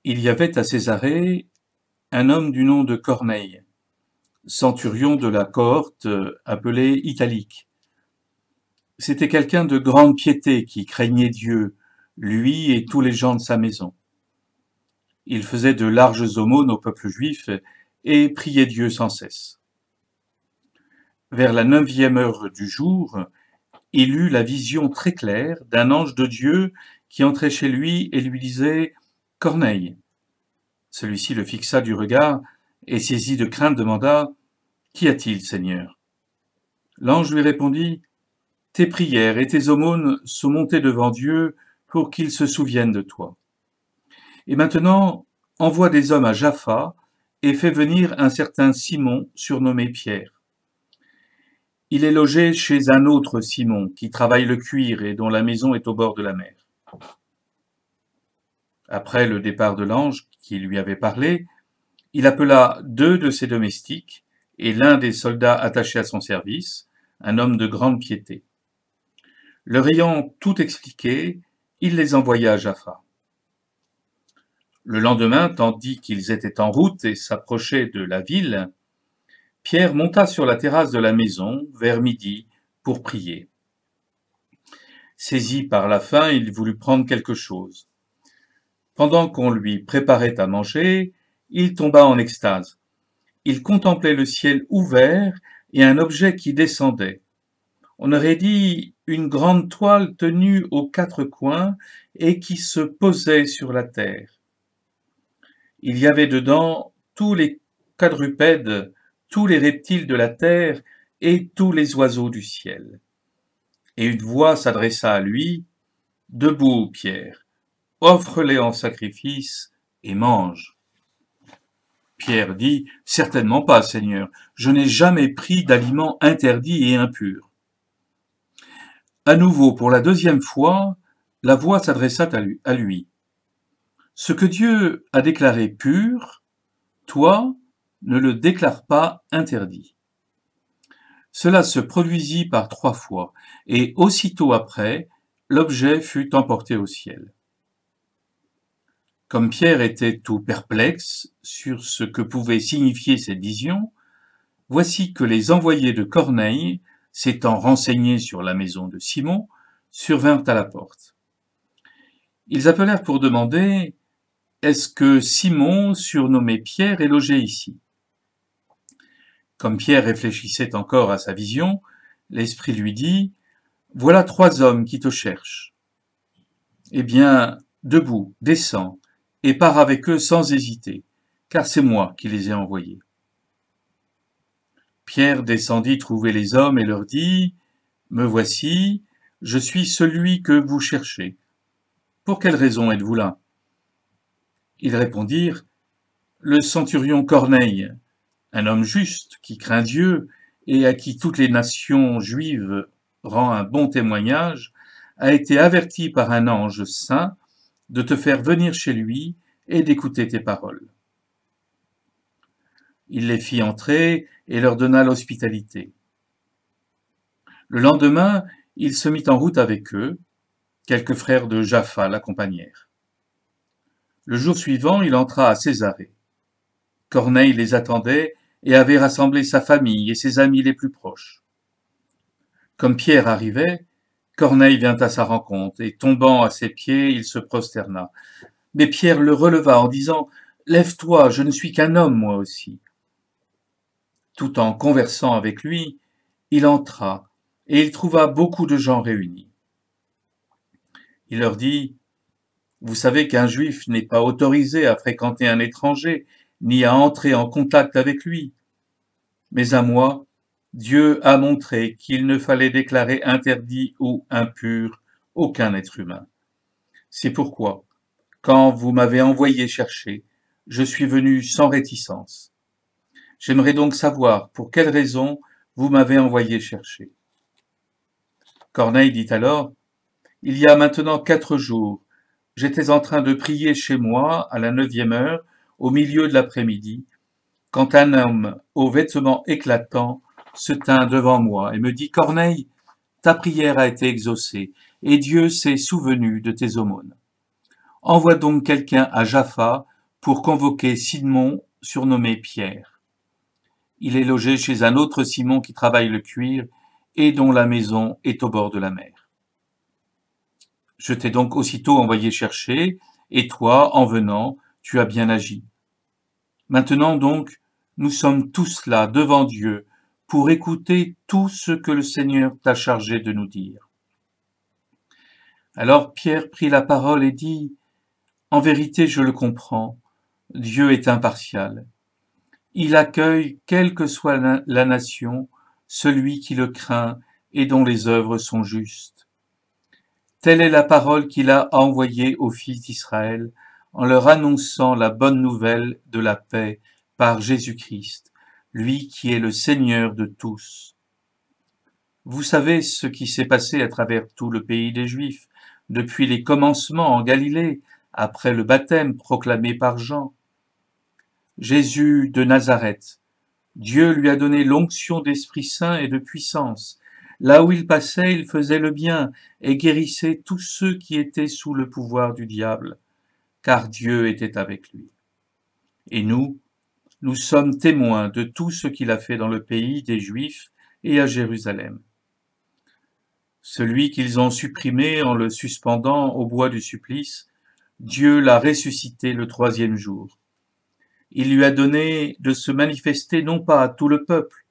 Il y avait à Césarée un homme du nom de Corneille, centurion de la cohorte appelée Italique. C'était quelqu'un de grande piété qui craignait Dieu, lui et tous les gens de sa maison. Il faisait de larges aumônes au peuple juif et priait Dieu sans cesse. Vers la 9e heure du jour, il eut la vision très claire d'un ange de Dieu qui entrait chez lui et lui disait « Corneille ». Celui-ci le fixa du regard et saisi de crainte demanda « Qu'y a-t-il, Seigneur ?» L'ange lui répondit « Tes prières et tes aumônes sont montées devant Dieu pour qu'il se souvienne de toi. Et maintenant, envoie des hommes à Jaffa et fais venir un certain Simon surnommé Pierre. Il est logé chez un autre Simon qui travaille le cuir et dont la maison est au bord de la mer. » Après le départ de l'ange qui lui avait parlé, il appela 2 de ses domestiques et l'un des soldats attachés à son service, un homme de grande piété. Leur ayant tout expliqué, il les envoya à Jaffa. Le lendemain, tandis qu'ils étaient en route et s'approchaient de la ville, Pierre monta sur la terrasse de la maison vers midi pour prier. Saisi par la faim, il voulut prendre quelque chose. Pendant qu'on lui préparait à manger, il tomba en extase. Il contemplait le ciel ouvert et un objet qui descendait. On aurait dit une grande toile tenue aux 4 coins et qui se posait sur la terre. Il y avait dedans tous les quadrupèdes, tous les reptiles de la terre et tous les oiseaux du ciel. Et une voix s'adressa à lui, « Debout, Pierre, offre-les en sacrifice et mange. » Pierre dit, « Certainement pas, Seigneur, je n'ai jamais pris d'aliments interdits et impurs. » À nouveau, pour la 2e fois, la voix s'adressa à lui. « Ce que Dieu a déclaré pur, toi, ne le déclare pas interdit. » Cela se produisit par 3 fois, et aussitôt après, l'objet fut emporté au ciel. Comme Pierre était tout perplexe sur ce que pouvait signifier cette vision, voici que les envoyés de Corneille, s'étant renseignés sur la maison de Simon, survinrent à la porte. Ils appelèrent pour demander « Est-ce que Simon, surnommé Pierre, est logé ici ?» Comme Pierre réfléchissait encore à sa vision, l'Esprit lui dit « Voilà 3 hommes qui te cherchent. Eh bien, debout, descends, et pars avec eux sans hésiter, car c'est moi qui les ai envoyés. » Pierre descendit trouver les hommes et leur dit « Me voici, je suis celui que vous cherchez. Pour quelle raison êtes-vous là ?» Ils répondirent « Le centurion Corneille, un homme juste qui craint Dieu et à qui toutes les nations juives rend un bon témoignage, a été averti par un ange saint de te faire venir chez lui et d'écouter tes paroles. » Il les fit entrer et leur donna l'hospitalité. Le lendemain, il se mit en route avec eux. Quelques frères de Jaffa l'accompagnèrent. Le jour suivant, il entra à Césarée. Corneille les attendait et avait rassemblé sa famille et ses amis les plus proches. Comme Pierre arrivait, Corneille vint à sa rencontre et, tombant à ses pieds, il se prosterna. Mais Pierre le releva en disant « Lève-toi, je ne suis qu'un homme, moi aussi. » Tout en conversant avec lui, il entra et il trouva beaucoup de gens réunis. Il leur dit « Vous savez qu'un juif n'est pas autorisé à fréquenter un étranger, ni à entrer en contact avec lui. Mais à moi, Dieu a montré qu'il ne fallait déclarer interdit ou impur aucun être humain. C'est pourquoi, quand vous m'avez envoyé chercher, je suis venu sans réticence. J'aimerais donc savoir pour quelle raison vous m'avez envoyé chercher. » Corneille dit alors, « Il y a maintenant 4 jours, j'étais en train de prier chez moi à la 9e heure, au milieu de l'après-midi, quand un homme aux vêtements éclatants se tint devant moi et me dit « Corneille, ta prière a été exaucée, et Dieu s'est souvenu de tes aumônes. Envoie donc quelqu'un à Jaffa pour convoquer Simon, surnommé Pierre. Il est logé chez un autre Simon qui travaille le cuir et dont la maison est au bord de la mer. Je t'ai donc aussitôt envoyé chercher, et toi, en venant, tu as bien agi. Maintenant donc, nous sommes tous là devant Dieu pour écouter tout ce que le Seigneur t'a chargé de nous dire. Alors Pierre prit la parole et dit, en vérité je le comprends, Dieu est impartial. Il accueille, quelle que soit la nation, celui qui le craint et dont les œuvres sont justes. Telle est la parole qu'il a envoyée aux fils d'Israël en leur annonçant la bonne nouvelle de la paix par Jésus-Christ, lui qui est le Seigneur de tous. Vous savez ce qui s'est passé à travers tout le pays des Juifs, depuis les commencements en Galilée, après le baptême proclamé par Jean. Jésus de Nazareth, Dieu lui a donné l'onction d'Esprit Saint et de puissance. Là où il passait, il faisait le bien et guérissait tous ceux qui étaient sous le pouvoir du diable, car Dieu était avec lui. Et nous sommes témoins de tout ce qu'il a fait dans le pays des Juifs et à Jérusalem. Celui qu'ils ont supprimé en le suspendant au bois du supplice, Dieu l'a ressuscité le troisième jour. Il lui a donné de se manifester non pas à tout le peuple,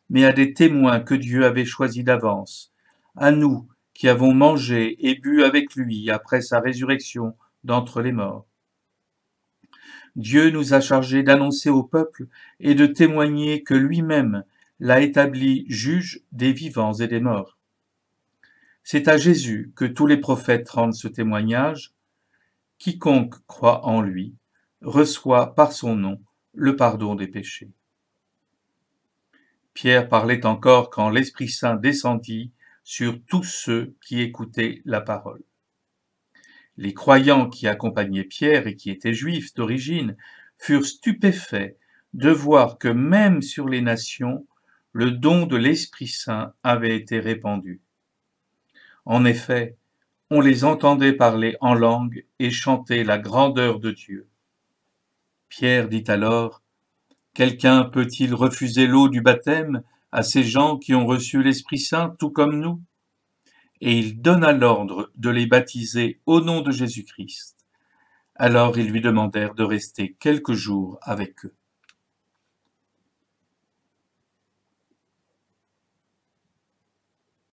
mais à des témoins que Dieu avait choisis d'avance, à nous qui avons mangé et bu avec lui après sa résurrection d'entre les morts. Dieu nous a chargés d'annoncer au peuple et de témoigner que lui-même l'a établi juge des vivants et des morts. C'est à Jésus que tous les prophètes rendent ce témoignage. Quiconque croit en lui reçoit par son nom le pardon des péchés. Pierre parlait encore quand l'Esprit Saint descendit sur tous ceux qui écoutaient la parole. Les croyants qui accompagnaient Pierre et qui étaient juifs d'origine furent stupéfaits de voir que même sur les nations, le don de l'Esprit Saint avait été répandu. En effet, on les entendait parler en langue et chanter la grandeur de Dieu. Pierre dit alors, « Quelqu'un peut-il refuser l'eau du baptême à ces gens qui ont reçu l'Esprit Saint tout comme nous ?» Et il donna l'ordre de les baptiser au nom de Jésus-Christ. Alors ils lui demandèrent de rester quelques jours avec eux.